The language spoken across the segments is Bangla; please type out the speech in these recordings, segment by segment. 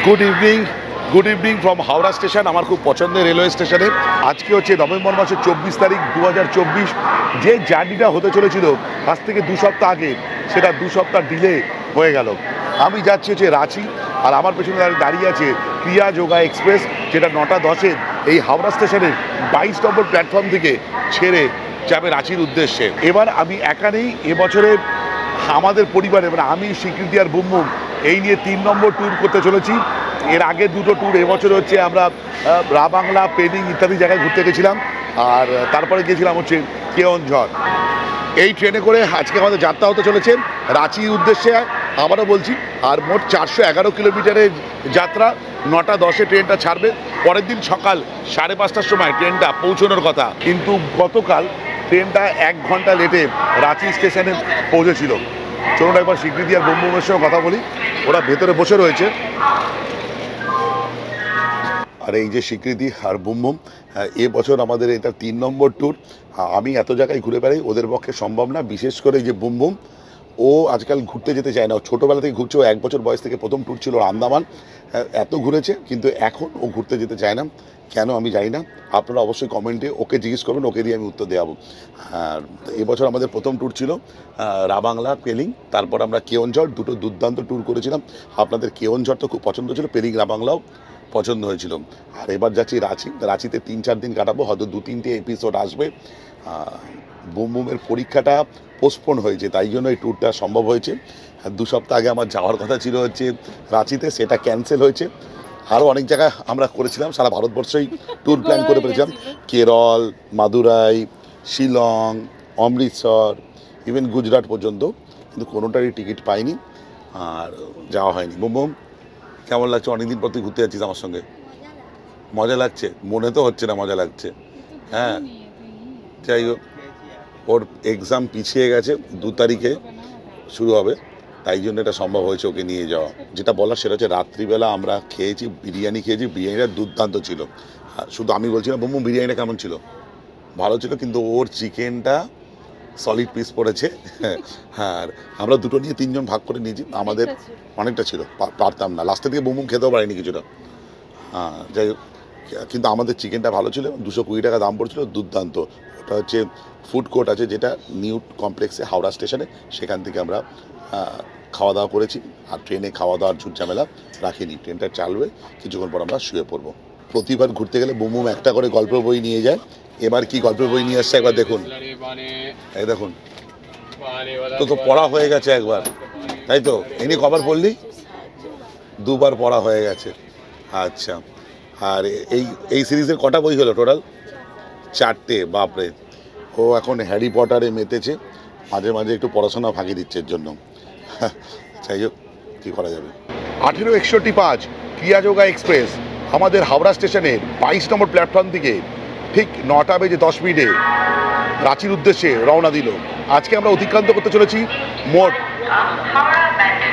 Good evening from Howrah station, আমার খুব পছন্দের রেলওয়ে স্টেশনে। আজকে হচ্ছে নভেম্বর মাসের 24 তারিখ 2024। যে জার্নিটা হতে চলেছিল আজ থেকে 2 সপ্তাহ আগে, সেটা 2 সপ্তাহ ডিলে হয়ে গেল। আমি যাচ্ছি হচ্ছে রাঁচি, আর আমার পেছনে দাঁড়িয়ে আছে ক্রিয়া যোগা এক্সপ্রেস, যেটা 9টা 10-এর এই হাওড়া স্টেশনের 22 নম্বর প্ল্যাটফর্ম থেকে ছেড়ে যাবে রাঁচির উদ্দেশ্যে। এবার আমি একা নেই, এবছরে আমাদের পরিবারে মানে আমি, স্বীকৃতি আর বুমবুম এই নিয়ে 3 নম্বর ট্যুর করতে চলেছি। এর আগে 2টো ট্যুর এবছর হচ্ছে আমরা রাবাংলা, পেনিং ইত্যাদি জায়গায় ঘুরতে গেছিলাম, আর তারপরে গিয়েছিলাম হচ্ছে কেওনঝড়। এই ট্রেনে করে আজকে আমাদের যাত্রা হতে চলেছে রাঁচির উদ্দেশ্যে, আবারও বলছি। আর মোট 411 কিলোমিটারের যাত্রা। 9টা 10-এ ট্রেনটা ছাড়বে। পরের দিন সকাল 5:30টার সময় ট্রেনটা পৌঁছানোর কথা, কিন্তু গতকাল ট্রেনটা 1 ঘন্টা লেটে রাঁচি স্টেশনে পৌঁছেছিল। চলুন একবার স্বীকৃতি আর বুমবুমের সঙ্গে কথা বলি, ওরা ভেতরে বসে রয়েছে। আর এই যে স্বীকৃতি আর বুমবুম, এবছর আমাদের এটা 3 নম্বর ট্যুর। আমি এত জায়গায় ঘুরে বেড়াই, ওদের পক্ষে সম্ভব না। বিশেষ করে এই যে বুমবুম, ও আজকাল ঘুরতে যেতে চায় না। ও ছোটোবেলা থেকে ঘুরছে, ও 1 বছর বয়স থেকে প্রথম ট্যুর ছিল আন্দামান। এত ঘুরেছে, কিন্তু এখন ও ঘুরতে যেতে চায় না। কেন আমি জানি না, আপনারা অবশ্যই কমেন্টে ওকে জিজ্ঞেস করবেন, ওকে দিয়ে আমি উত্তর দেওয়াবো। আর এবছর আমাদের প্রথম ট্যুর ছিল রাবাংলা, পেলিং, তারপর আমরা কেওনঝড়। 2টো দুর্দান্ত ট্যুর করেছিলাম। আপনাদের কেওনঝড় তো খুব পছন্দ ছিল, পেলিং রাবাংলাও পছন্দ হয়েছিল। আর এবার যাচ্ছি রাঁচি। রাঁচিতে 3-4 দিন কাটাবো, হয়তো 2-3টে এপিসোড আসবে। বুমবুমের পরীক্ষাটা পোস্টপোন হয়েছে, তাই জন্য এই ট্যুরটা সম্ভব হয়েছে। 2 সপ্তাহ আগে আমার যাওয়ার কথা ছিল হচ্ছে রাঁচিতে, সেটা ক্যান্সেল হয়েছে। আরও অনেক জায়গায় আমরা করেছিলাম, সারা ভারতবর্ষেই ট্যুর প্ল্যান করে পেরেছিলাম। কেরল, মাদুরাই, শিলং, অমৃতসর, ইভেন গুজরাট পর্যন্ত, কিন্তু কোনোটারই টিকিট পাইনি আর যাওয়া হয়নি। বুমবুম, কেমন লাগছে? অনেকদিন পর তুই ঘুরতে যাচ্ছিস আমার সঙ্গে, মজা লাগছে? মনে তো হচ্ছে না মজা লাগছে। হ্যাঁ, যাই হোক, ওর এক্সাম পিছিয়ে গেছে, 2 তারিখে শুরু হবে, তাই জন্য এটা সম্ভব হয়েছে ওকে নিয়ে যাওয়া। যেটা বলার সেটা হচ্ছে, রাত্রিবেলা আমরা খেয়েছি বিরিয়ানি, বিরিয়ানিটা দুর্দান্ত ছিল। শুধু আমি বলছি না, বুমবুম বিরিয়ানিটা কেমন ছিল? ভালো ছিল, কিন্তু ওর চিকেনটা সলিড পিস পড়েছে। হ্যাঁ, আর আমরা 2টো নিয়ে 3 জন ভাগ করে নিয়েছি। আমাদের অনেকটা ছিল, পারতাম না, লাস্টের দিকে বুমবুম খেতেও পারিনি কিছুটা। হ্যাঁ, যাই হোক, কিন্তু আমাদের চিকেনটা ভালো ছিল। 220 টাকা দাম পড়ছিল, দুর্দান্ত। ওটা হচ্ছে ফুড কোর্ট আছে, যেটা নিউ কমপ্লেক্সে হাওড়া স্টেশনে, সেখান থেকে আমরা খাওয়া দাওয়া করেছি। আর ট্রেনে খাওয়া দাওয়ার ঝুট ঝামেলা রাখিনি, ট্রেনটা চালবে, কিছুক্ষণ পর আমরা শুয়ে পড়বো। প্রতিবার ঘুরতে গেলে বুমবুম একটা করে গল্পের বই নিয়ে যায়। এবার কি গল্পের বই নিয়ে আসছে একবার দেখুন। এই দেখুন, তো পড়া হয়ে গেছে একবার, তাই তো? এনে কবার পড়লি? 2বার পড়া হয়ে গেছে। আচ্ছা, আর এই সিরিজের কটা বই হলো টোটাল? 4টে। বাপরে, ও এখন হ্যারি পটারে মেতেছে, মাঝে মাঝে একটু পড়াশোনা ফাঁকি দিচ্ছে এর জন্য। যাই হোক, কী করা যাবে। 1861 ক্রিয়া যোগা এক্সপ্রেস আমাদের হাওড়া স্টেশনের 22 নম্বর প্ল্যাটফর্ম থেকে ঠিক 9টা বেজে 10 মিনিটে রাঁচির উদ্দেশ্যে রওনা দিল। আজকে আমরা অতিক্রান্ত করতে চলেছি মোট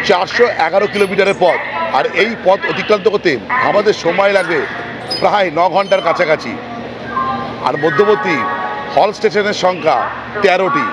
411 কিলোমিটারের পথ। আর এই পথ অতিক্রান্ত করতে আমাদের সময় লাগবে প্রায় 9 ঘন্টার কাছাকাছি। আর মধ্যবর্তী হল স্টেশনের সংখ্যা 13টি।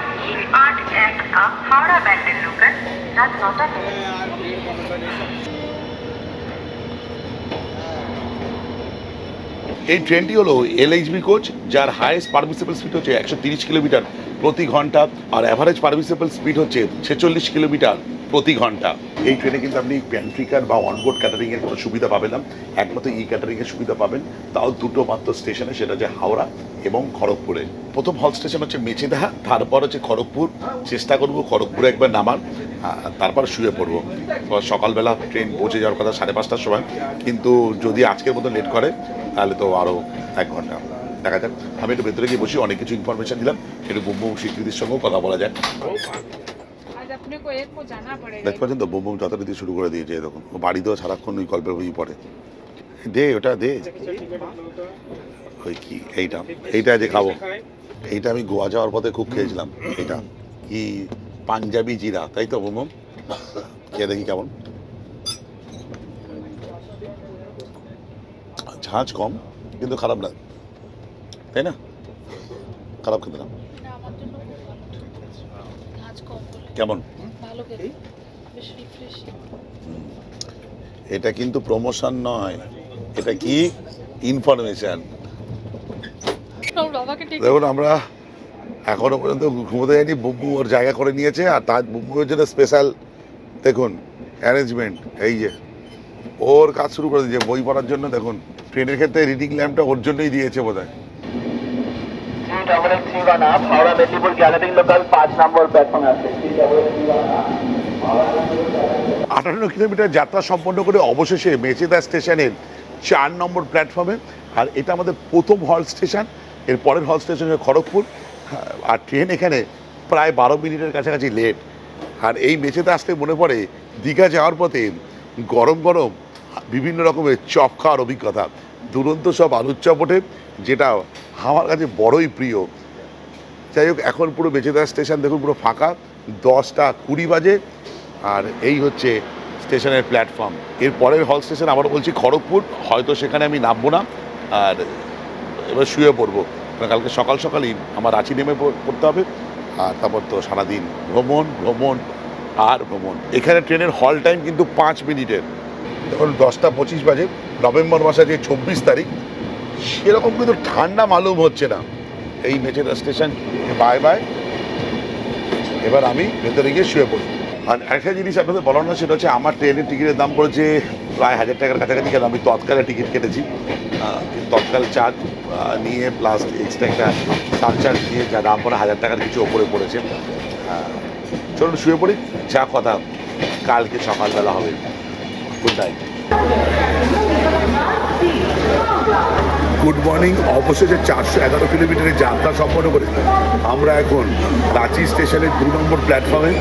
এই ট্রেনটি হলো LHB কোচ, যার হাইয়েস্ট পারমিসেবল স্পিড হচ্ছে 130 কিলোমিটার প্রতি ঘন্টা, আর অ্যাভারেজ পারমিসেবল স্পিড হচ্ছে 46 কিলোমিটার প্রতি ঘন্টা। এই ট্রেনে কিন্তু আপনি প্যান্ট্রি কার বা অনবোর্ড ক্যাটারিংয়ের কোনো সুবিধা পাবেন না, একমাত্র ক্যাটারিংয়ের সুবিধা পাবেন, তাও 2টো মাত্র স্টেশনে, সেটা হচ্ছে হাওড়া এবং খড়গপুরে। প্রথম হল স্টেশন হচ্ছে মেচেদা, তারপর হচ্ছে খড়গপুর। চেষ্টা করবো খড়গপুরে একবার নামার, তারপর শুয়ে পড়বো। সকালবেলা ট্রেন পৌঁছে যাওয়ার কথা 5:30টার সময়, কিন্তু যদি আজকের মতো লেট করে তাহলে তো আরও 1 ঘন্টা। দেখা যাক, আমি একটু ভেতরে গিয়ে বসি, অনেক কিছু ইনফরমেশন দিলাম, একটু বুমবুম স্বীকৃতির সঙ্গেও কথা বলা যায়। দেখতে পাচ্ছেন তো, বুমবুম যথারীতি শুরু করে দিয়েছে। এরকম বাড়িতেও সারাক্ষণ ওই গল্পের বই পড়ে। দে ওটা দে, ওই কি এইটা যে খাবো, এইটা আমি গোয়া যাওয়ার পথে খুব খেয়েছিলাম। এটা কি পাঞ্জাবি জিরা, তাই তো বুমবুম? খেয়ে দেখি কেমন। ঝাঁঝ কম, কিন্তু খারাপ না, তাই না? খারাপ খেতে না। কেমন? এটা কিন্তু প্রমোশন নয়, এটা কি ইনফরমেশন। দেখুন আমরা এখনো পর্যন্ত ঘুমোতে যাইনি, বুম্বু ওর জায়গা করে নিয়েছে, আর তার বুম্বুর জন্য স্পেশাল দেখুন অ্যারেঞ্জমেন্ট। এই যে ওর কাজ শুরু করে দিয়েছে বই পড়ার জন্য। দেখুন ট্রেনের ক্ষেত্রে রিডিং ল্যাম্পটা ওর জন্যই দিয়েছে বোধ হয়। 58 কিলোমিটার যাত্রা সম্পন্ন করে অবশেষে মেচেদা স্টেশনের 4 নম্বর প্ল্যাটফর্মে। আর এটা আমাদের প্রথম হল স্টেশন, এর পরের হল স্টেশন হচ্ছে খড়গপুর। আর ট্রেন এখানে প্রায় 12 মিনিটের কাছাকাছি লেট। আর এই মেচেদা আসতে মনে পড়ে দীঘা যাওয়ার পথে গরম গরম বিভিন্ন রকমের চপ খাওয়ার অভিজ্ঞতা। দুরন্ত সব আলুর চপ ওঠে, যেটা আমার কাছে বড়ই প্রিয়। যাই হোক, এখন পুরো মেচেদা স্টেশন দেখুন পুরো ফাঁকা, 10টা 20 বাজে। আর এই হচ্ছে স্টেশনের প্ল্যাটফর্ম। এর পরের হল স্টেশন আবার বলছি খড়গপুর, হয়তো সেখানে আমি নামবো না, আর এবার শুয়ে পড়বো। কালকে সকাল সকালই আমার রাঁচি নেমে পড়তে হবে, আর তারপর তো সারাদিন ভ্রমণ ভ্রমণ আর ভ্রমণ। এখানে ট্রেনের হল টাইম কিন্তু 5 মিনিটের। তখন 10টা 25 বাজে, নভেম্বর মাসে যে 24 তারিখ, সেরকম কিন্তু ঠান্ডা মালুম হচ্ছে না। এই মেচেদা স্টেশন বাই বাই। এবার আমি ভেতরে গিয়ে শুয়ে পড়ি। আর একটা জিনিস আপনাদের বলার না, সেটা হচ্ছে আমার ট্রেনের টিকিটের দাম পড়েছে প্রায় 1000 টাকার কাছাকাছি। কেন আমি তৎকালে টিকিট কেটেছি, তৎকাল চার্জ নিয়ে প্লাস এক্সট্রা একটা সারচার্জ নিয়ে যা দাম পড়ে 1000 টাকার কিছু ওপরে পড়েছে। চলুন শুয়ে পড়ি, যা কথা কালকে সকালবেলা হবে। Good night. Good morning. অবশেষে 411 কিলোমিটারের যাত্রা সম্পন্ন করে আমরা এখন রাঁচি স্টেশনের 2 নম্বর প্ল্যাটফর্মে।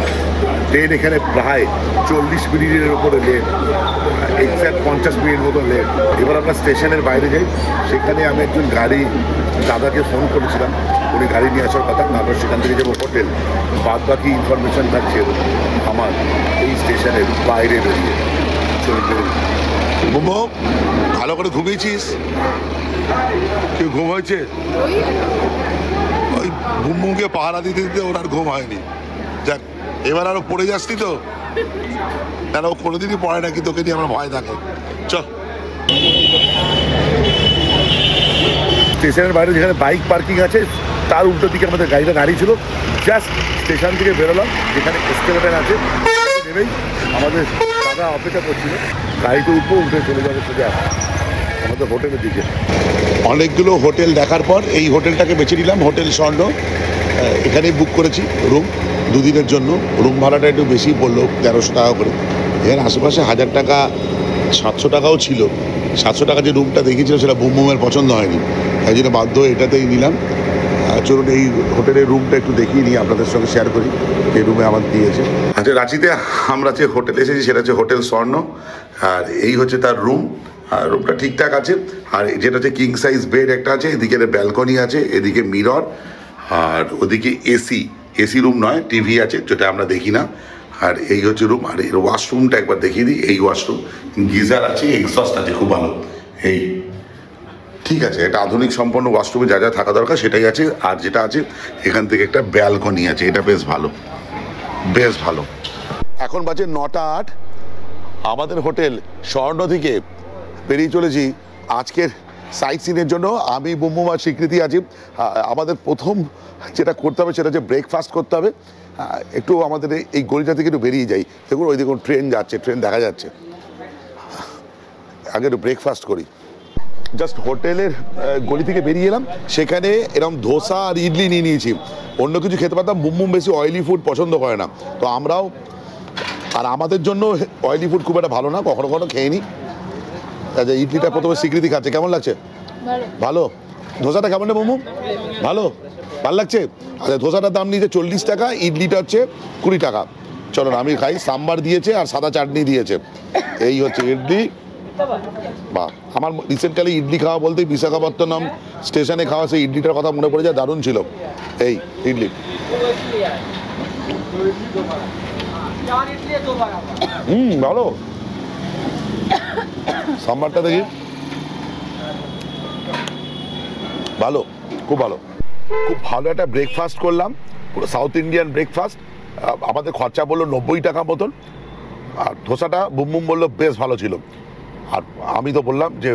ট্রেন এখানে প্রায় 40 মিনিটের উপরে লেট, এক্স্যাক্ট 50 মিনিট মতো লেট। এবার আমরা স্টেশনের বাইরে যাই। সেখানে আমি একজন গাড়ি দাদাকে ফোন করেছিলাম, উনি গাড়ি নিয়ে আসার কথা। আমরা সেখান থেকে যাবো হোটেল। বাদ বাকি ইনফরমেশন থাকছে আমার এই স্টেশনের বাইরে বেরিয়ে। বুম্বু, ভালো করে ঘুমিয়েছিস? কেউ ঘুম হয়েছে? ওই বুম্বুকে পাহারা দিতে দিতে ওর আর ঘুম হয়নি। যাক, এবার আরো পড়ে যাসনি তো? কেন, ও কোনোদিনই পড়ে না, কিন্তু ওকে নিয়ে আমার ভয় থাকে। চল। স্টেশনের বাইরে যেখানে বাইক পার্কিং আছে, তার উল্টো দিকে আমাদের গাড়িটা দাঁড়িয়ে ছিল। জাস্ট স্টেশন থেকে বেরোলাম, যেখানে এসকেলেটর আছে, নেমেই আমাদের দাদা অপেক্ষা করছিল। গাড়িতে উঠবো, উঠে চলে যাবো সোজা আমাদের হোটেলের দিকে। অনেকগুলো হোটেল দেখার পর এই হোটেলটাকে বেছে নিলাম, হোটেল স্বর্ণ। এখানেই বুক করেছি রুম 2 দিনের জন্য। রুম ভাড়াটা একটু বেশি পড়লো, 1300 টাকা করে। এখানে আশেপাশে 1000 টাকা 700 টাকাও ছিল। 700 টাকা যে রুমটা দেখিয়েছিল সেটা বুমবুমের পছন্দ হয়নি, তাই জন্য বাধ্য হয়ে এটাতেই নিলাম। চলুন এই হোটেলের রুমটা একটু দেখিয়ে নিই, আপনাদের সঙ্গে শেয়ার করি। এই রুমে আমার দিয়েছে। আচ্ছা, রাঁচিতে আমরা যে হোটেলে এসেছি সেটা হচ্ছে হোটেল স্বর্ণ। আর এই হচ্ছে তার রুম। আর রুমটা ঠিকঠাক আছে। আর যেটা হচ্ছে কিং সাইজ বেড একটা আছে, এদিকে ব্যালকনি আছে, এদিকে মিরর, আর ওদিকে এসি রুম নয়, টিভি আছে, যেটা আমরা দেখি না। আর এই হচ্ছে রুম। আর এর ওয়াশরুমটা একবার দেখিয়ে দিই। এই ওয়াশরুম, গিজার আছে, এক্সস্ট আছে, খুব ভালো। এই ঠিক আছে, এটা আধুনিক সম্পন্ন ওয়াশরুমে যা যা থাকা দরকার সেটাই আছে। আর যেটা আছে, এখান থেকে একটা ব্যালকনি আছে, এটা বেশ ভালো, বেশ ভালো। এখন বাজে 9টা 8। আমাদের হোটেল স্বর্ণ থেকে বেরিয়ে চলেছি আজকের সাইট সিনের জন্য। আমি বুম্বুম আর স্বীকৃতি আছি। আমাদের প্রথম যেটা করতে হবে সেটা হচ্ছে ব্রেকফাস্ট করতে হবে। একটু আমাদের এই গলিটা থেকে একটু বেরিয়ে যাই। দেখুন ওই দেখুন ট্রেন যাচ্ছে, ট্রেন দেখা যাচ্ছে। আগে একটু ব্রেকফাস্ট করি। জাস্ট হোটেলের গলি থেকে বেরিয়ে এলাম, সেখানে এরকম ধোসা আর ইডলি নিয়ে নিয়েছি। অন্য কিছু খেতে পারতাম, বুম্বুম বেশি অয়েলি ফুড পছন্দ করে না, তো আমরাও, আর আমাদের জন্য অয়েলি ফুড খুব একটা ভালো না, কখনো কখনো খেয়ে নিই। আচ্ছা, ইডলিটা প্রথমে স্বীকৃতি খাচ্ছে, কেমন লাগছে? ভালো। ধোসাটা কেমন রে বুম্বুম? ভালো, ভালো লাগছে। আচ্ছা, ধোসাটার দাম নিয়েছে 40 টাকা, ইডলিটা হচ্ছে 20 টাকা। চলো আমি খাই। সাম্বার দিয়েছে আর সাদা চাটনি দিয়েছে। এই হচ্ছে ইডলি। বাহ, আমার রিসেন্টকালে ইডলি খাওয়া বলতে বিশাখাপত্তনম স্টেশনে খাওয়া সেই ইডলিটার কথা মনে পড়ে যায়, দারুণ ছিল এই ইডলি। ভালো। সাম্বারটা দেখি, ভালো, খুব ভালো, খুব ভালো একটা ব্রেকফাস্ট করলাম, পুরো সাউথ ইন্ডিয়ান ব্রেকফাস্ট। আমাদের খরচা বললো 90 টাকা মতন। আর ধোসাটা বুম্বুম বললো বেশ ভালো ছিল। আর আমি তো বললাম যে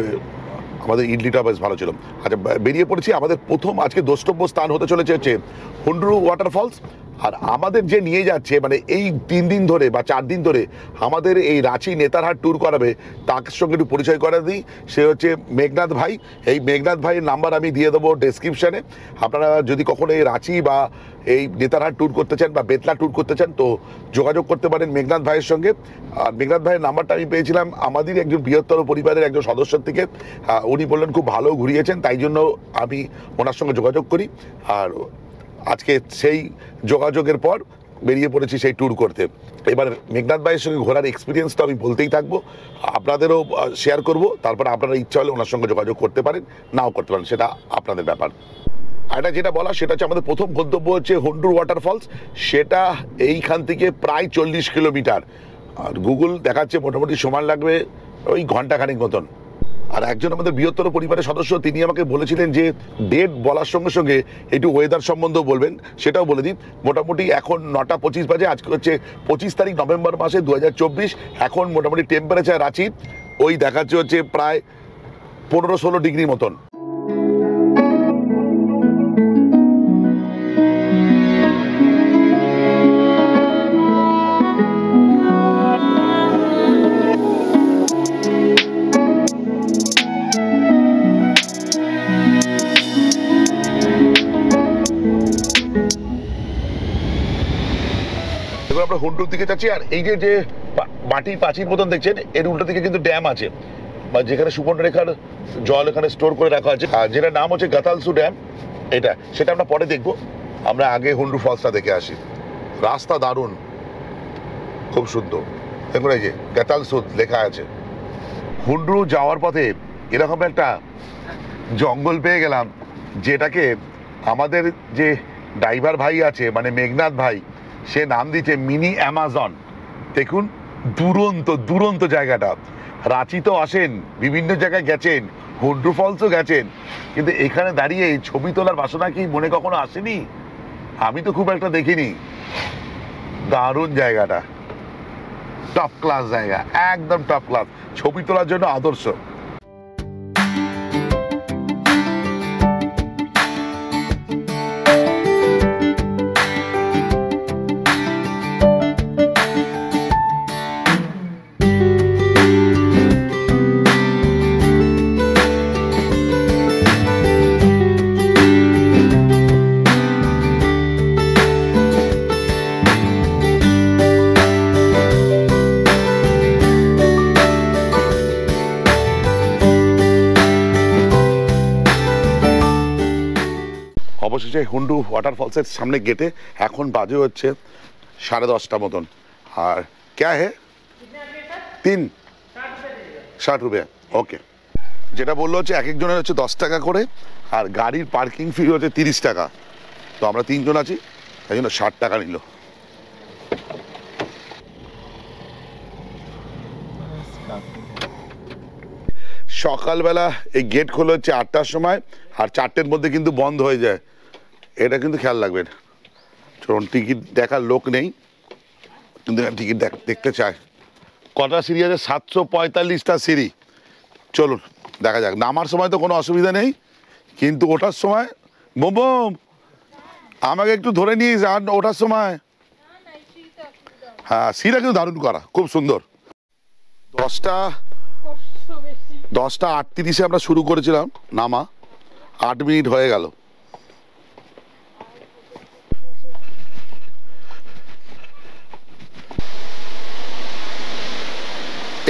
আমাদের ইডলিটা বেশ ভালো ছিল। আচ্ছা, বেরিয়ে পড়েছি। আমাদের প্রথম আজকে দ্রষ্টব্য স্থান হতে চলেছে হচ্ছে হুন্ডরু ওয়াটারফলস। আর আমাদের যে নিয়ে যাচ্ছে মানে এই 3 দিন ধরে বা 4 দিন ধরে আমাদের এই রাঁচি নেতারহাট ট্যুর করাবে, তার সঙ্গে একটু পরিচয় করে দিই। সে হচ্ছে মেঘনাথ ভাই। এই মেঘনাথ ভাইয়ের নাম্বার আমি দিয়ে দেবো ডেসক্রিপশানে। আপনারা যদি কখনো এই রাঁচি বা এই নেতারহাট ট্যুর করতে চান বা বেতলা ট্যুর করতে চান তো যোগাযোগ করতে পারেন মেঘনাথ ভাইয়ের সঙ্গে। আর মেঘনাথ ভাইয়ের নাম্বারটা আমি পেয়েছিলাম আমাদের একজন বৃহত্তর পরিবারের একজন সদস্যের থেকে। উনি বললেন খুব ভালো ঘুরিয়েছেন, তাই জন্য আমি ওনার সঙ্গে যোগাযোগ করি। আর আজকে সেই যোগাযোগের পর বেরিয়ে পড়েছি সেই ট্যুর করতে। এবার মেঘনাথ ভাইয়ের সঙ্গে ঘোরার এক্সপিরিয়েন্স তো আমি বলতেই থাকবো, আপনাদেরও শেয়ার করব। তারপরে আপনারা ইচ্ছা হলে ওনার সঙ্গে যোগাযোগ করতে পারেন, নাও করতে পারেন, সেটা আপনাদের ব্যাপার। আর এটা যেটা বলা সেটা হচ্ছে আমাদের প্রথম গন্তব্য হচ্ছে হুন্ডরু ওয়াটারফলস। সেটা এইখান থেকে প্রায় 40 কিলোমিটার। আর গুগল দেখাচ্ছে মোটামুটি সময় লাগবে ওই ঘন্টাখানেক মতন। আর একজন আমাদের বৃহত্তর পরিবারের সদস্য তিনি আমাকে বলেছিলেন যে ডেট বলার সঙ্গে সঙ্গে একটু ওয়েদার সম্বন্ধেও বলবেন, সেটাও বলে দিন। মোটামুটি এখন 9:25 বাজে। আজকে হচ্ছে 25 তারিখ নভেম্বর মাসে 2024। এখন মোটামুটি টেম্পারেচার রাঁচি ওই দেখাচ্ছে হচ্ছে প্রায় 15-16 ডিগ্রি মতন। এবার আমরা হুন্ডুর দিকে যাচ্ছি। আর এই যে মাটির প্রাচীর মতন দেখছেন, এর উল্টো দিকে কিন্তু ড্যাম আছে, বা যেখানে সুবর্ণরেখার জল এখানে স্টোর করে রাখা আছে, আর যেটার নাম হচ্ছে গাতালসু ড্যাম। এটা সেটা আমরা পরে দেখবো। আমরা আগে হুন্ডু ফলসটা দেখে আসি। রাস্তা দারুণ, খুব সুন্দর। দেখুন এই যে গাতালসু লেখা আছে। হুন্ডু যাওয়ার পথে এরকম একটা জঙ্গল পেয়ে গেলাম, যেটাকে আমাদের যে ড্রাইভার ভাই আছে মানে মেঘনাথ ভাই, সে নাম দিচ্ছে মিনি অ্যামাজন। দেখুন দুরন্ত দুরন্ত জায়গাটা। রাঁচি তো আসেন, বিভিন্ন জায়গায় গেছেন, হুন্ডু ফলসও গেছেন, কিন্তু এখানে দাঁড়িয়ে ছবি তোলার বাসনা কি মনে কখনো আসেনি? আমি তো খুব একটা দেখিনি। দারুণ জায়গাটা, টপ ক্লাস জায়গা, একদম টপ ক্লাস, ছবি তোলার জন্য আদর্শ। অবশেষে হুন্ডু ওয়াটারফলসের সামনে গেটে এখন বাজে হচ্ছে 10:30 মতন। আর ক্যা হে 360 রুপিয়া। ওকে, যেটা বললো হচ্ছে এক একজনের হচ্ছে 10 টাকা করে, আর গাড়ির পার্কিং ফি হচ্ছে 30 টাকা। তো আমরা 3 জন আছি, তাই জন্য 60 টাকা নিল। সকালবেলা এই গেট খোলা হচ্ছে 8টার সময়, আর 4টের মধ্যে কিন্তু বন্ধ হয়ে যায়, এটা কিন্তু খেয়াল রাখবেন। চলুন, টিকিট দেখার লোক নেই কিন্তু টিকিট দেখতে চায়। কটা সিঁড়ি আছে? 745টা সিঁড়ি। চলুন দেখা যাক। নামার সময় তো কোনো অসুবিধা নেই, কিন্তু ওঠার সময় বোম আমাকে একটু ধরে নিস। আর ওঠার সময় হ্যাঁ, সিঁড়িটা কিন্তু দারুণ করা, খুব সুন্দর। 10:38 আমরা শুরু করেছিলাম নামা, 8 মিনিট হয়ে গেল।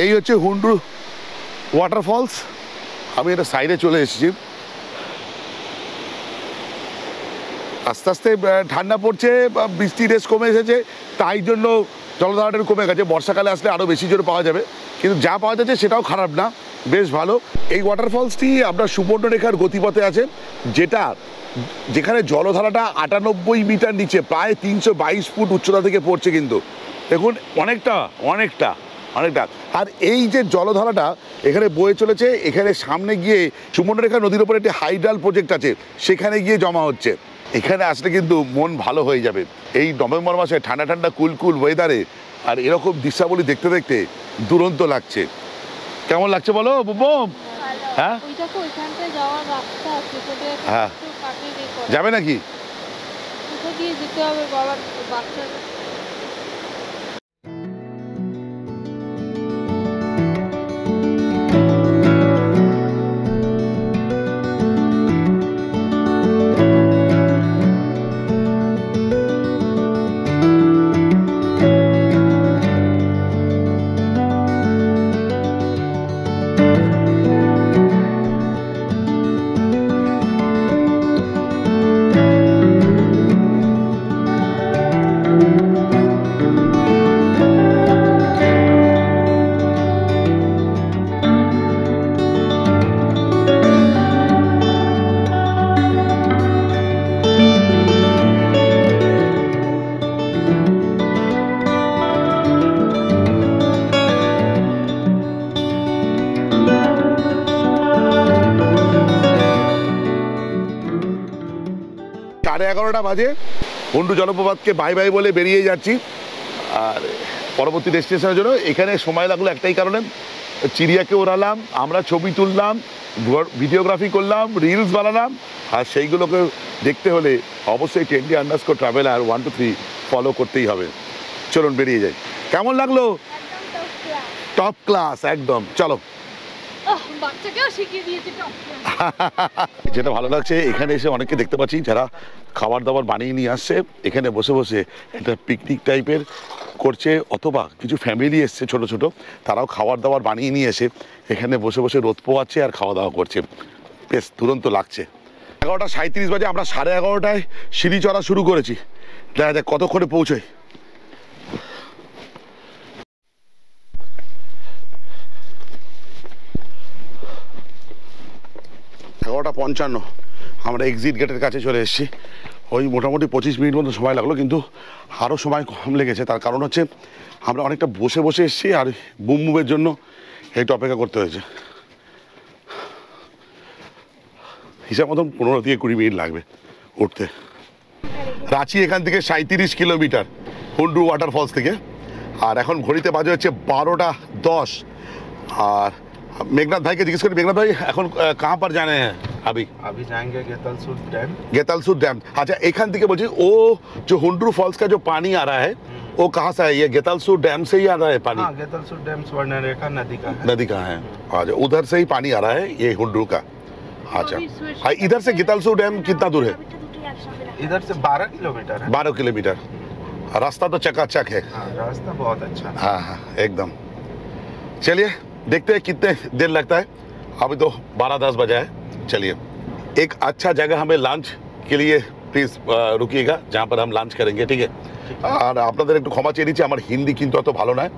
এই হচ্ছে হুন্ডু ওয়াটারফলস। আমি এটা সাইডে চলে এসেছি। আস্তে আস্তে ঠান্ডা পড়ছে, বৃষ্টি রেস কমে এসেছে, তাই জন্য জলধারাটা কমে গেছে। বর্ষাকালে আসলে আরও বেশি জোরে পাওয়া যাবে, কিন্তু যা পাওয়া যাচ্ছে সেটাও খারাপ না, বেশ ভালো। এই ওয়াটারফলসটি আপনার সুবর্ণরেখার গতিপথে আছে, যেখানে জলধারাটা 98 মিটার নিচে, প্রায় 322 ফুট উচ্চতা থেকে পড়ছে। কিন্তু দেখুন অনেকটা অনেকটা অনেকটা। আর এই যে জলধারাটা এখানে বয়ে চলেছে, এখানে সামনে গিয়ে সুবর্ণরেখা নদীর ওপর একটি হাইড্রাল প্রজেক্ট আছে, সেখানে গিয়ে জমা হচ্ছে। এখানে আসলে কিন্তু মন ভালো হয়ে যাবে এই নভেম্বর মাসে ঠান্ডা ঠান্ডা কুল কুল ওয়েদারে। আর এরকম দৃশ্যাবলী দেখতে দেখতে দুরন্ত লাগছে। কেমন লাগছে বলো বুবুম? হ্যাঁ হ্যাঁ যাবে নাকি? যেতে হবে বাবার বাচ্চা। সাড়ে 11টা বাজে, হুন্ডু জলপ্রপাতকে বাই বাই বলে বেরিয়ে যাচ্ছি আর পরবর্তী ডেস্টিনেশনের জন্য। এখানে সময় লাগলো একটাই কারণে, চিড়িয়াকে ওড়ালাম, আমরা ছবি তুললাম, ভিডিওগ্রাফি করলাম, রিলস বানালাম, আর সেইগুলোকে দেখতে হলে অবশ্যই @Traveler 1 2 3 ফলো করতেই হবে। চলুন বেরিয়ে যাই। কেমন লাগলো? টপ ক্লাস একদম। চলো। যেটা ভালো লাগছে এখানে এসে অনেককে দেখতে পাচ্ছি যারা খাবার দাবার বানিয়ে নিয়ে আসছে, এখানে বসে বসে একটা পিকনিক টাইপের করছে, অথবা কিছু ফ্যামিলি এসছে ছোট ছোট, তারাও খাবার দাবার বানিয়ে নিয়ে এসে এখানে বসে বসে রোদ পোয়াচ্ছে আর খাওয়া দাওয়া করছে। বেশ দুরন্ত লাগছে। 11:37 বাজে, আমরা 11:30টায় সিঁড়ি চড়া শুরু করেছি। দেখা যাক কতক্ষণে পৌঁছই। 11:55 আমরা এক্সিট গেটের কাছে চলে এসেছি। ওই মোটামুটি 25 মিনিট মতো সময় লাগলো, কিন্তু আরও সময় কম লেগেছে। তার কারণ হচ্ছে আমরা অনেকটা বসে বসে এসেছি আর বুম বুমের জন্য একটু অপেক্ষা করতে হয়েছে। হিসাব মতন 15 থেকে 20 মিনিট লাগবে উঠতে। রাঁচি এখান থেকে 37 কিলোমিটার হুন্ডু ওয়াটারফলস থেকে, আর এখন ঘড়িতে বাজে হচ্ছে 12:10। আর मेघनाथ भाई के जिज्ञेस करें, मेघनाथ भाई এখন कहाँ पर जाने हैं? अभी जाएंगे गेतलसूर डैम। गेतलसूर डैम। अच्छा, एखान থেকে বলছি ও जो हुंड्रू फॉल्स का जो पानी आ रहा है वो कहाँ से है? ये गेतलसूर डैम से ही आ रहा है पानी? हाँ, गेतलसूर डैम स्वर्णरेखा नदी का है। नदी का है। अच्छा, उधर से ही पानी आ रहा है ये हुंड्रू का। अच्छा, हाँ, इधर से गेतलसूर डैम कितना दूर है? इधर से 12 किलोमीटर है। 12 किलोमीटर। रास्ता तो चकाचक है। हाँ, रास्ता बहुत अच्छा है। हाँ हाँ एकदम। चलिए देखते हैं कितने देर लगता है। अभी तो 12:10 बजा है। चलिए, एक अच्छा जगह हमें लंच के लिए प्लीज रुकिएगा, जहाँ पर हम लंच करेंगे, ठीक है? আর আপনাদের একটু ক্ষমা চেয়ে নিচ্ছি, আমার হিন্দি কিন্তু অত ভালো নয়,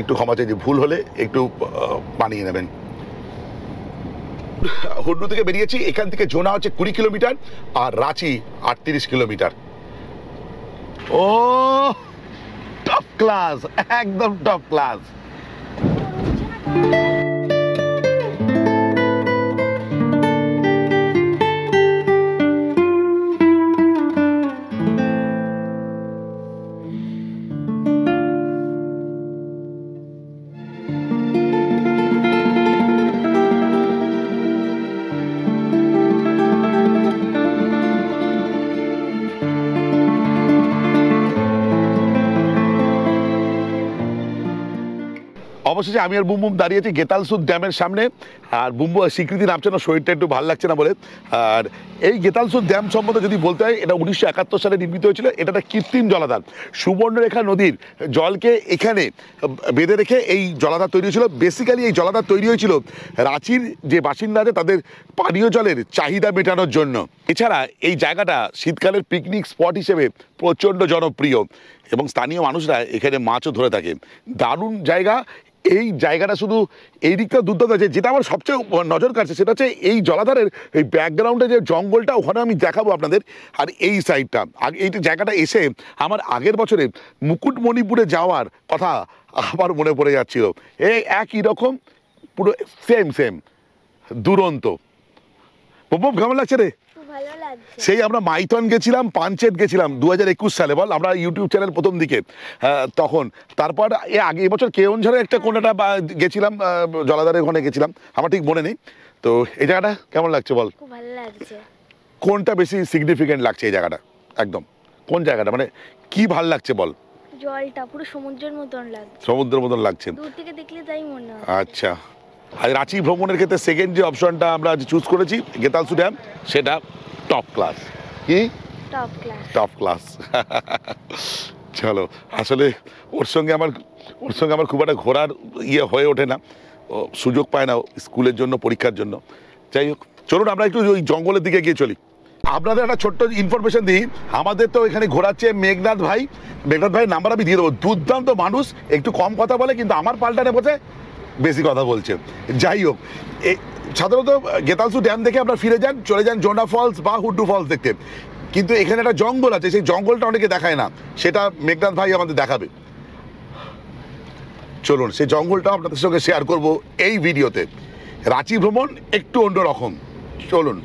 একটু ক্ষমা চেয়ে ভুল হলে একটু মানিয়ে নেবেন। হুন্ডু থেকে বেরিয়েছি, এখান থেকে জোনা হচ্ছে 20 কিলোমিটার আর রাঁচি 38 কিলোমিটার। ও টপ ক্লাস, একদম টপ ক্লাস। অবশেষে আমি আর বুমবুম দাঁড়িয়েছি গেতালসুর ড্যামের সামনে, আর বুমবু স্বীকৃতি নামছে না, শরীরটা একটু ভালো লাগছে না বলে। আর এই গেতালসুর ড্যাম সম্বন্ধে যদি বলতে হয়, এটা 1971 সালে নির্মিত হয়েছিল। এটা একটা কৃত্রিম জলাধার, সুবর্ণরেখা নদীর জলকে এখানে বেঁধে রেখে এই জলাধার তৈরি হয়েছিল। বেসিক্যালি এই জলাধার তৈরি হয়েছিল রাঁচির যে বাসিন্দা আছে তাদের পানীয় জলের চাহিদা মেটানোর জন্য। এছাড়া এই জায়গাটা শীতকালের পিকনিক স্পট হিসেবে প্রচণ্ড জনপ্রিয় এবং স্থানীয় মানুষরা এখানে মাছও ধরে থাকে। দারুণ জায়গা। এই জায়গাটা শুধু এই দিকটা দুর্দান্ত আছে। যেটা আমার সবচেয়ে নজর কাটছে সেটা হচ্ছে এই জলাধারের এই ব্যাকগ্রাউন্ডে যে জঙ্গলটা, ওখানে আমি দেখাবো আপনাদের। আর এই সাইডটা, এই জায়গাটা এসে আমার আগের বছরে মুকুটমণিপুরে যাওয়ার কথা আবার মনে পড়ে যাচ্ছিল। এই একই রকম পুরো সেম দুরন্ত। বুম কেমন লাগছে রে? ভালো লাগছে। সেই আমরা মাইথন গেছিলাম, পাঞ্চেত গেছিলাম 2021 সালে, বল আমরা ইউটিউব চ্যানেল প্রথম দিকে তখন। তারপর আগে এবছর কেওনঝড়ে একটা কোনটা গেছিলাম, জলাধারের ওখানে গেছিলাম, আমার ঠিক মনে নেই। তো এই জায়গাটা কেমন লাগছে বল? খুব ভালো লাগছে। কোনটা বেশি সিগনিফিকেন্ট লাগছে এই জায়গাটা? একদম কোন জায়গাটা, মানে কি ভাল লাগছে বল? জলটা পুরো সমুদ্রের মতন লাগছে। সমুদ্রের মতন লাগছে, দূর থেকে দেখলে তাই মনে হয়। আচ্ছা। আর রাঁচি ভ্রমণের ক্ষেত্রে সেকেন্ড যে অপশনটা আমরা আজ চুজ করেছি গেতালসু ড্যাম, সেটা টপ ক্লাস। কি টপ ক্লাস? Top class. চলো, আসলে ওর সঙ্গে আমার খুব একটা ঘোরার ইয়ে হয়ে ওঠে না, সুযোগ পায় না স্কুলের জন্য, পরীক্ষার জন্য। যাই হোক, চলুন আমরা একটু ওই জঙ্গলের দিকে গিয়ে চলি। আপনাদের একটা ছোট্ট ইনফরমেশন দিই, আমাদের তো এখানে ঘোরাচ্ছে মেঘনাথ ভাই। মেঘনাথ ভাইয়ের নাম্বার আমি দিয়ে দেবো। দুর্দান্ত মানুষ, একটু কম কথা বলে কিন্তু আমার পাল্টানে বসে বেশি কথা বলছে। যাই হোক, সাধারণত গেতালসু ড্যাম থেকে আপনারা ফিরে যান, চলে যান জোনা ফলস বা হুড্ডু ফলস দেখতে, কিন্তু এখানে একটা জঙ্গল আছে, সেই জঙ্গলটা অনেকে দেখায় না, সেটা মেঘনাথ ভাই আমাদের দেখাবে। চলুন সেই জঙ্গলটা আপনাদের সঙ্গে শেয়ার করব এই ভিডিওতে। রাঁচি ভ্রমণ একটু অন্যরকম, চলুন।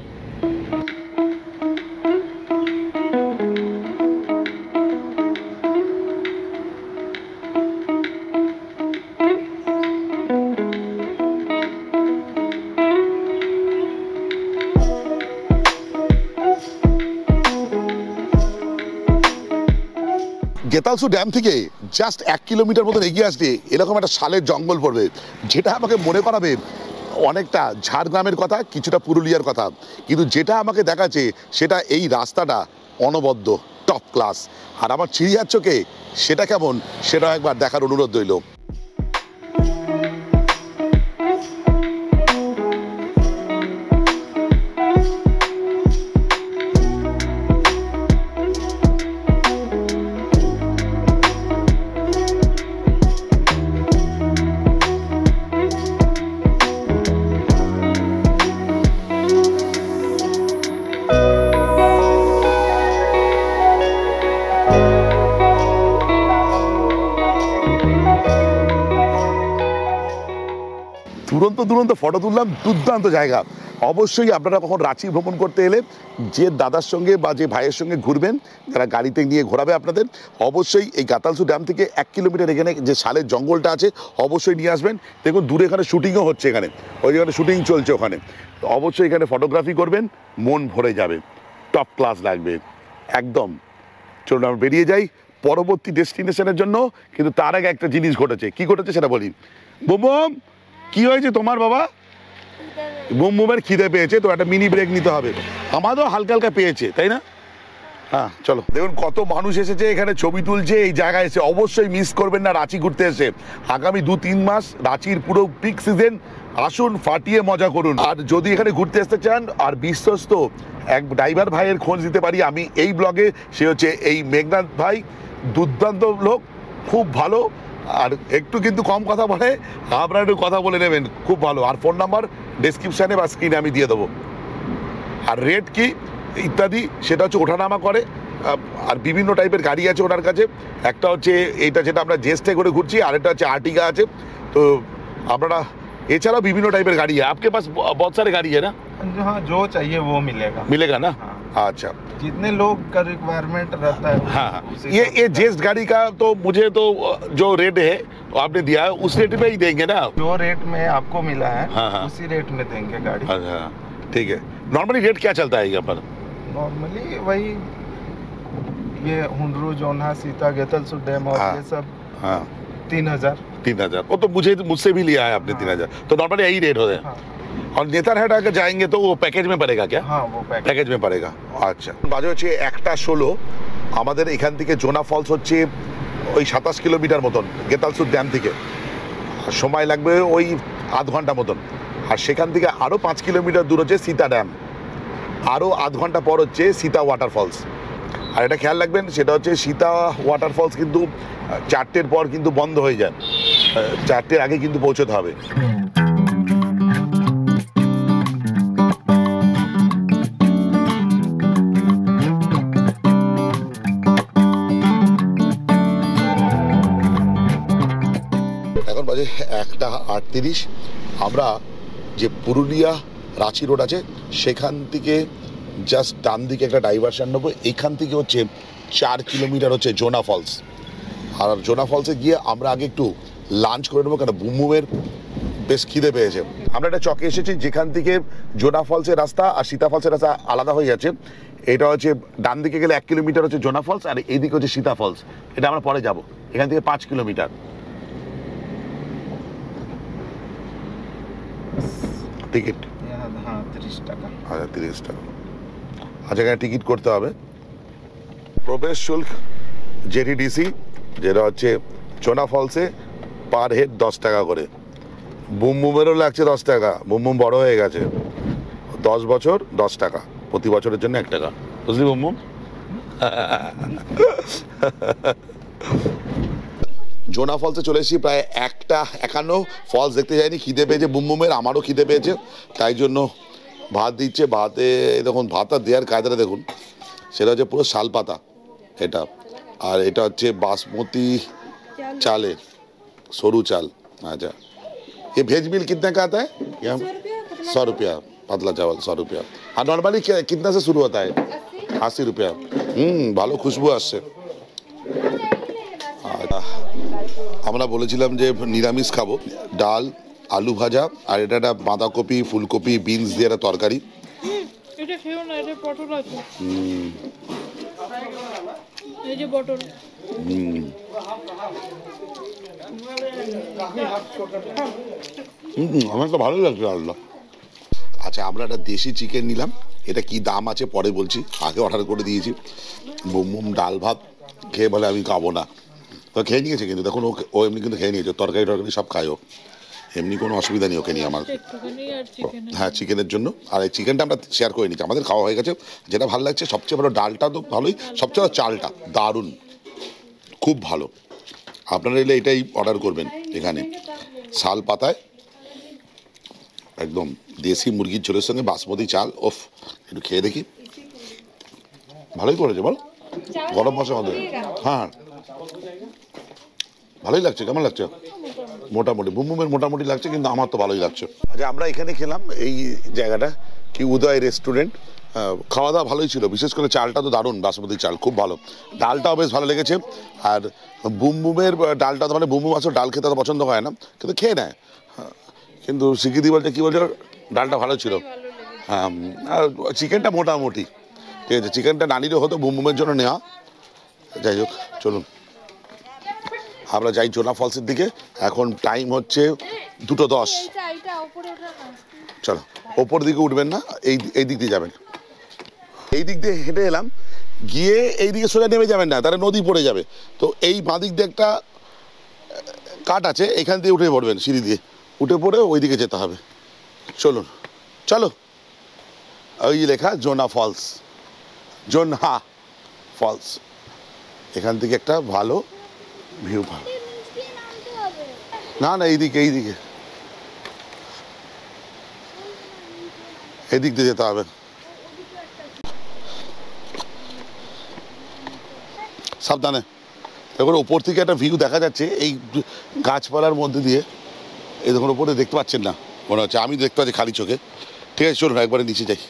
গেতালসু ড্যাম থেকে জাস্ট 1 কিলোমিটার মতন এগিয়ে আসলে এরকম একটা শালের জঙ্গল পড়বে, যেটা আমাকে মনে করাবে অনেকটা ঝাড়গ্রামের কথা, কিছুটা পুরুলিয়ার কথা। কিন্তু যেটা আমাকে দেখাচ্ছে সেটা এই রাস্তাটা অনবদ্য, টপ ক্লাস। আর আমার চিড়িয়ার চোখে সেটা কেমন, সেটা একবার দেখার অনুরোধ রইল। দুরন্ত ফটো তুললাম, দুর্দান্ত জায়গা। অবশ্যই আপনারা কখন রাঁচি ভ্রমণ করতে এলে যে দাদার সঙ্গে বা যে ভাইয়ের সঙ্গে ঘুরবেন, যারা গাড়িতে নিয়ে ঘোরাবে আপনাদের, অবশ্যই এই গেতালসু ড্যাম থেকে 1 কিলোমিটার এখানে যে শালের জঙ্গলটা আছে অবশ্যই নিয়ে আসবেন। দেখুন দূরে এখানে শুটিংও হচ্ছে, এখানে ওই যেখানে শুটিং চলছে ওখানে, তো অবশ্যই এখানে ফটোগ্রাফি করবেন, মন ভরে যাবে, টপ ক্লাস লাগবে একদম। চলুন আমরা বেরিয়ে যাই পরবর্তী ডেস্টিনেশনের জন্য। কিন্তু তার আগে একটা জিনিস ঘটেছে, কি ঘটেছে সেটা বলি। বুম, কি হয়েছে তোমার বাবা? বুমের খিদে পেয়েছে, তো একটা মিনি ব্রেক নিতে হবে। আমাদেরও হালকা হালকা পেয়েছে, তাই না? হ্যাঁ চলো। দেখুন কত মানুষ এসেছে এখানে ছবি তুলছে এই জায়গায় এসে। অবশ্যই মিস করবেন না রাঁচি ঘুরতে এসে। আগামী 2-3 মাস রাঁচির পুরো পিক সিজন, আসুন ফাটিয়ে মজা করুন। আর যদি এখানে ঘুরতে আসতে চান আর বিশ্বস্ত এক ড্রাইভার ভাইয়ের খোঁজ দিতে পারি আমি এই ব্লগে, সে হচ্ছে এই মেঘনাথ ভাই। দুর্দান্ত লোক, খুব ভালো, আর একটু কিন্তু কম কথা বলে, আপনারা একটু কথা বলে নেবেন, খুব ভালো। আর ফোন নাম্বার ডেসক্রিপশানে বা স্ক্রিনে আমি দিয়ে দেবো। আর রেট কি ইত্যাদি সেটা হচ্ছে ওঠানামা করে। আর বিভিন্ন টাইপের গাড়ি আছে ওনার কাছে। একটা হচ্ছে এইটা যেটা আমরা জেস্টে করে ঘুরছি, আরেকটা হচ্ছে আর্টিগা আছে। তো আপনারা এছাড়াও বিভিন্ন টাইপের গাড়ি है आपके पास, बहुत सारे गाड़ी है ना? हाँ, जो चाहिए वो मिलेगा ना? हाँ। अच्छा, जितने लोग का रिक्वायरमेंट रहता है। हाँ, ये जेस्ट गाड़ी का तो मुझे तो जो रेट है आपने दिया है उस रेट में ही देंगे ना? जो रेट में आपको मिला है हाँ। उसी रेट में देंगे गाड़ी। अच्छा ठीक है। नॉर्मली रेट क्या चलता है यहाँ पर? नॉर्मली वही ये हुंडरू, जोन्हा, सीता, गेतलसु डैम और हाँ। ये सब। हाँ 3000। वो तो मुझसे भी लिया है आपने। 3000 तो नॉर्मली यही रेट होता है। हाँ। और नेतारहाट अगर जाएंगे तो वो पैकेज में पड़ेगा क्या? हाँ वो প্যাকেজ में पड़ेगा। আচ্ছা, বাজে হচ্ছে 1:16। আমাদের এখান থেকে জোনা ফলস হচ্ছে ওই 27 কিলোমিটার মতন গেতালসু ড্যাম থেকে। সময় লাগবে ওই আধ ঘন্টা মতন। আর সেখান থেকে আরও 5 কিলোমিটার দূর হচ্ছে সীতা ড্যাম, আরও আধ ঘন্টা পর হচ্ছে সীতা ওয়াটারফলস। আর এটা খেয়াল রাখবেন, সেটা হচ্ছে সীতা ওয়াটারফলস কিন্তু 4টের পর কিন্তু বন্ধ হয়ে যায়, 4টের আগে কিন্তু পৌঁছতে হবে। এখন বাজে 1:38। আমরা যে পুরুলিয়া রাঁচি রোড আছে সেখান থেকে জাস্ট ডান দিকে একটা ডাইভারশন নেবো, এখান থেকে হচ্ছে 4 কিলোমিটার হচ্ছে জোনা ফলস। আর জোনা ফলসে গিয়ে আমরা আগে একটু লাঞ্চ করে নেবো, কেন বুমবুমের বেশ খিদে পেয়েছে। আমরা একটা চকে এসেছি যেখান থেকে জোনা ফলসের রাস্তা আর সীতা ফলসের রাস্তা আলাদা হয়ে যাচ্ছে। এটা হচ্ছে ডান দিকে গেলে 1 কিলোমিটার হচ্ছে জোনা ফলস, আর এইদিকে হচ্ছে সীতা ফলস। এটা আমরা পরে যাব, এখান থেকে 5 কিলোমিটার। টিকিট हाँ 30 টাকা। আচ্ছা 30 টাকা। আচ্ছা এখানে টিকিট করতে হবে। প্রবেশ শুল্ক জেটিডিসি, যেটা হচ্ছে জোনা ফলসে পার হেড 10 টাকা করে। বুমবুমেরও লাগছে 10 টাকা, বুমবুম বড় হয়ে গেছে। 10 বছর 10 টাকা, প্রতি বছরের জন্য 1 টাকা, বুঝলি বুমবুম? জোনা ফলসে চলে এসেছি, প্রায় 1:51 ফলস দেখতে যায়নি, খিদে পেয়েছে বুমবুমের, আমারও খিদে পেয়েছে, তাই জন্য ভাত দিচ্ছে। ভাতে দেখুন, ভাতটা দেওয়ার কায়দাটা দেখুন, সেটা হচ্ছে পুরো শাল পাতা এটা, আর এটা হচ্ছে বাসমতি চালের সরু চাল। अच्छा ये भेज बिल कितने का आता है? 100 रुपया पतला चावल 100 रुपया। हाँ नॉर्मली कितना से शुरू होता है? 80 रुपया। ভালো খুশবু আসছে। আমরা বলেছিলাম যে নিরামিষ খাবো, ডাল আলু ভাজা আর এটা একটা বাঁধাকপি ফুলকপি বিনস দিয়ে একটা তরকারি। এটা খেও না, এটা পটল আছে। এই যে পটল। আমার তো ভালো লাগছে আল্লাহ। আচ্ছা আমরা একটা দেশি চিকেন নিলাম, এটা কি দাম আছে পরে বলছি, আগে অর্ডার করে দিয়েছি। বুমবুম ডাল ভাত খেয়ে বলে আমি খাবো না, তো খেয়ে নিয়েছে, কিন্তু দেখুন ও এমনি কিন্তু খেয়ে নিয়েছে, তরকারি টরকারি সব খায় ও, এমনি কোনো অসুবিধা নেই ওকে নিয়ে আমার। হ্যাঁ চিকেনের জন্য, আর এই চিকেনটা আমরা শেয়ার করে নিচ্ছি, আমাদের খাওয়া হয়ে গেছে। যেটা ভালো লাগছে সবচেয়ে ভালো, ডালটা তো ভালোই, সবচেয়ে ভালো চালটা দারুণ, খুব ভালো। আপনারা এলে এটাই অর্ডার করবেন, এখানে শাল পাতায় একদম দেশি মুরগির ঝোলের সঙ্গে বাসমতি চাল। ওফ, একটু খেয়ে দেখি, ভালোই করেছে বল, গরম মশলা আমাদের। হ্যাঁ ভালোই লাগছে। কেমন লাগছে? মোটামুটি বুমবুমের মোটামুটি লাগছে, কিন্তু আমার তো ভালোই লাগছে। আচ্ছা আমরা এখানে খেলাম, এই জায়গাটা কি উদয় রেস্টুরেন্ট, খাওয়া দাওয়া ভালোই ছিল, বিশেষ করে চালটা তো দারুণ, বাসমতি চাল খুব ভালো, ডালটাও বেশ ভালো লেগেছে। আর বুমবুমের ডালটা তো, মানে বুমবুম আসলে ডাল খেতে তো পছন্দ করে না, কিন্তু খেয়ে নেয়, কিন্তু স্বীকৃতি বলছে কী বলছে, ডালটা ভালো ছিল। হ্যাঁ আর চিকেনটা মোটামুটি ঠিক আছে, চিকেনটা নানিরও হতো, বুমবুমের জন্য নেওয়া। যাই হোক চলুন আমরা যাই জোনা ফলসের দিকে। এখন টাইম হচ্ছে 2:10। চলো ওপর দিকে উঠবেন না, এই দিক দিয়ে যাবেন, এই দিক দিয়ে হেঁটে এলাম, গিয়ে এই দিকে সোজা নেমে যাবেন না, তাহলে নদী পড়ে যাবে। তো এই বাঁ দিক দিয়ে একটা কাট আছে, এখান দিয়ে উঠে পড়বেন, সিঁড়ি দিয়ে উঠে পড়ে ওই দিকে যেতে হবে। চলুন চলো, ওই লেখা জোনা ফলস, জোনহা ফলস, এখান থেকে একটা ভালো ভিউ পাবে। না না এইদিকে এইদিকে, এদিক দিয়ে যেতে হবে, সাবধানে। দেখুন ওপর থেকে একটা ভিউ দেখা যাচ্ছে, এই গাছপালার মধ্যে দিয়ে, এই দেখুন ওপরে দেখতে পাচ্ছেন না মনে হচ্ছে, আমি দেখতে পাচ্ছি খালি চোখে। ঠিক আছে চলুন একবারে নিচে যাই।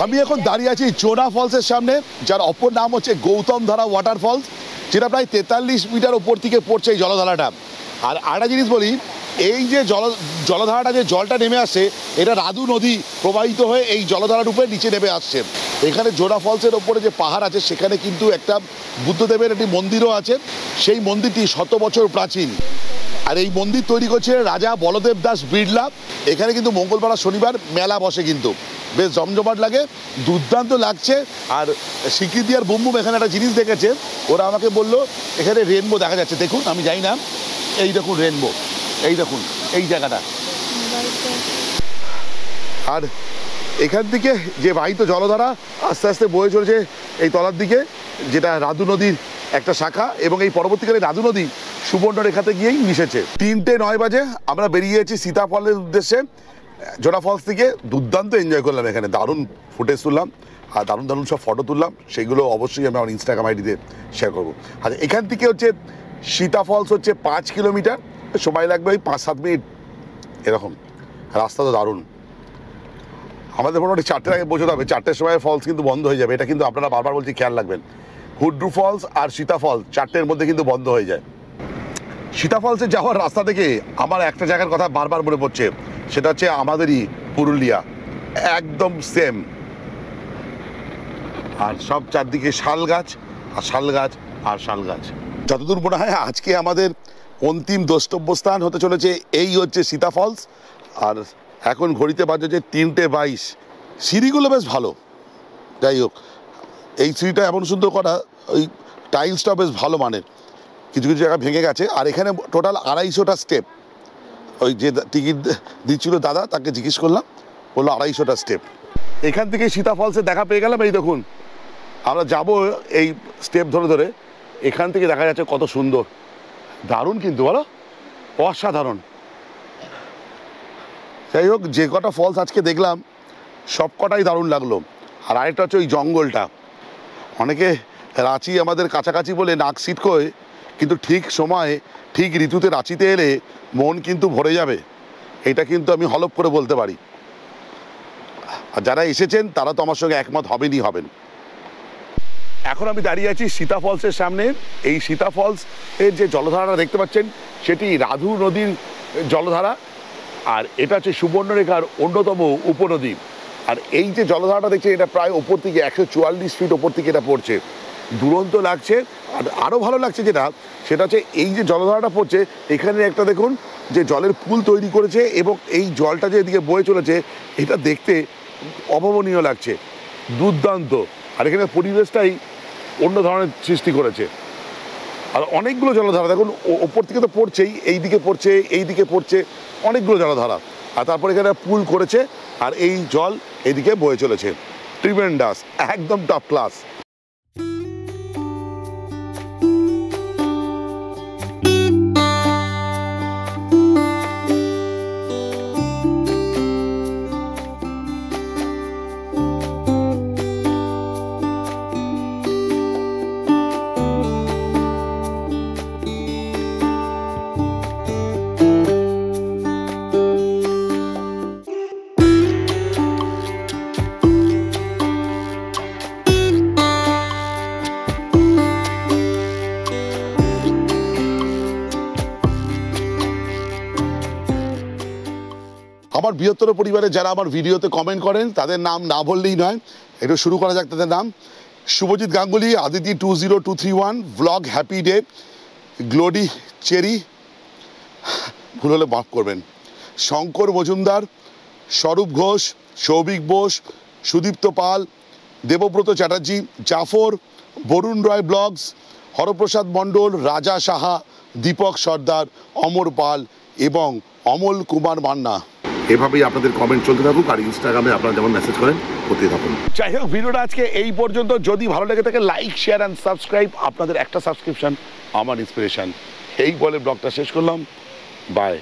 আমি এখন দাঁড়িয়ে আছি জোনা ফলসের সামনে, যার অপর নাম হচ্ছে গৌতম ধারা ওয়াটারফলস, যেটা প্রায় 43 মিটার উপর থেকে পড়ছে এই জলধারাটা। আর একটা জিনিস বলি, এই যে জলধারাটা, যে জলটা নেমে আসছে, এটা রাধু নদী প্রবাহিত হয়ে এই জলধারার উপরে নিচে নেমে আসছে। এখানে জোনা ফলসের ওপরে যে পাহাড় আছে, সেখানে কিন্তু একটা বুদ্ধদেবের একটি মন্দিরও আছে, সেই মন্দিরটি 100 বছর প্রাচীন। আর এই মন্দির তৈরি করছে রাজা বলদেব দাস বিড়লা। এখানে কিন্তু মঙ্গলবার আর শনিবার মেলা বসে, কিন্তু বেশ জমজমাট লাগে, দুর্দান্ত লাগছে। আর স্বীকৃতি আর বুমবুম এখানে একটা জিনিস দেখেছে, ওরা আমাকে বললো এখানে রেনবো দেখা যাচ্ছে। দেখুন, আমি যাই না, এই দেখুন রেনবো, এই দেখুন এই জায়গাটা। আর এখান থেকে যে বাহিত জলধারা আস্তে আস্তে বয়ে চলেছে এই তলার দিকে, যেটা রাধু নদীর একটা শাখা, এবং এই পরবর্তীকালে রাধু নদী সুবর্ণরেখাতে গিয়েই মিশেছে। 3:09 বাজে আমরা বেরিয়েছি সীতাফলের উদ্দেশ্যে। জোড়া ফলস থেকে দুর্দান্ত এনজয় করলাম, এখানে দারুণ ফুটেজ তুললাম আর দারুণ দারুণ সব ফটো তুললাম, সেগুলো অবশ্যই আমি আমার ইনস্টাগ্রাম আইডিতে শেয়ার করবো। আর এখান থেকে হচ্ছে সীতা ফলস হচ্ছে 5 কিলোমিটার, সময় লাগবে ওই 5-7 মিনিট এরকম। রাস্তা তো দারুণ। আমাদের মোটামুটি 4টের আগে পৌঁছতে হবে, 4টের সময় ফলস কিন্তু বন্ধ হয়ে যাবে, এটা কিন্তু আপনারা বারবার বলছি খেয়াল রাখবেন। হুড্রু ফলস আর সীতা ফলস 4টের মধ্যে কিন্তু বন্ধ হয়ে যায়। সীতা ফলসে যাওয়ার রাস্তা থেকে আমার একটা জায়গার কথা বারবার মনে পড়ছে, সেটা হচ্ছে আমাদেরই পুরুলিয়া, একদম সেম। আর সব চারদিকে শাল গাছ আর শাল গাছ আর শাল গাছ। যতদূর মনে হয় আজকে আমাদের অন্তিম দ্রষ্টব্যস্থান হতে চলেছে এই হচ্ছে সীতা ফলস। আর এখন ঘড়িতে বাজে যে 3:22। সিঁড়িগুলো বেশ ভালো, যাই হোক এই সিঁড়িটা এমন সুন্দর করা, ওই টাইলসটা বেশ ভালো মানের, কিছু কিছু জায়গা ভেঙে গেছে। আর এখানে টোটাল 250টা স্টেপ। ওই যে টিকিট দিচ্ছিল দাদা, তাকে জিজ্ঞেস করলাম, বললো 250টা স্টেপ। এখান থেকে সীতা ফলসে দেখা পেয়ে গেলাম। এই দেখুন, আমরা যাব এই স্টেপ ধরে ধরে, এখান থেকে দেখা যাচ্ছে কত সুন্দর, দারুণ কিন্তু বলো, অসাধারণ। যাই হোক, যে কটা ফলস আজকে দেখলাম সব কটাই দারুণ লাগলো। আর আরেকটা হচ্ছে ওই জঙ্গলটা, অনেকে রাঁচি আমাদের কাছাকাছি বলে নাক সিটকোয়, কিন্তু ঠিক সময়ে ঠিক ঋতুতে রাঁচিতে এলে মন কিন্তু ভরে যাবে, এটা কিন্তু আমি হলফ করে বলতে পারি। আর যারা এসেছেন তারা তো আমার সঙ্গে একমত হবেনই হবেন। এখন আমি দাঁড়িয়ে আছি সীতা ফলসের সামনে। এই সীতা ফলস এর যে জলধারাটা দেখতে পাচ্ছেন সেটি রাধু নদীর জলধারা, আর এটা হচ্ছে সুবর্ণরেখার অন্যতম উপনদী। আর এই যে জলধারাটা দেখছেন এটা প্রায় ওপর থেকে 144 ফিট ওপর থেকে এটা পড়ছে, দুরন্ত লাগছে। আর আরও ভালো লাগছে সেটা হচ্ছে এই যে জলধারাটা পড়ছে, এখানে একটা দেখুন যে জলের পুল তৈরি করেছে, এবং এই জলটা যে এদিকে বয়ে চলেছে এটা দেখতে অভাবনীয় লাগছে, দুর্দান্ত। আর এখানে পরিবেশটাই অন্য ধরনের সৃষ্টি করেছে। আর অনেকগুলো জলধারা দেখুন, ওপর থেকে তো পড়ছেই, এই দিকে পড়ছে, এই দিকে পড়ছে, অনেকগুলো জলধারা। আর তারপর এখানে পুল করেছে, আর এই জল এদিকে বয়ে চলেছে। ট্রিমেন্ডাস, একদম টপ ক্লাস। আমার বৃহত্তর পরিবারে যারা আমার ভিডিওতে কমেন্ট করেন তাদের নাম না বললেই নয়, একটু শুরু করা যাক তাদের নাম। Subhajit Ganguly, Aditi 20231, blog happy day, গ্লোডি চেরি, ভুল হলে মাফ করবেন, শঙ্কর মজুমদার, স্বরূপ ঘোষ, সৌভিক বোস, সুদীপ্ত পাল, দেবব্রত চ্যাটার্জি, জাফর, বরুণ রয় ব্লগস, হরপ্রসাদ মণ্ডল, রাজা সাহা, দীপক সর্দার, অমর পাল এবং অমল কুমার মান্না। এভাবেই আপনাদের কমেন্ট চলতে থাকুক, আর ইনস্টাগ্রামে আপনারা যেমন মেসেজ করেন করতে থাকুন। যাই হোক, ভিডিওটা আজকে এই পর্যন্ত। যদি ভালো লেগে থাকে লাইক, শেয়ার অ্যান্ড সাবস্ক্রাইব। আপনাদের একটা সাবস্ক্রিপশন আমার ইন্সপিরেশন। এই বলে ব্লগটা শেষ করলাম, বাই।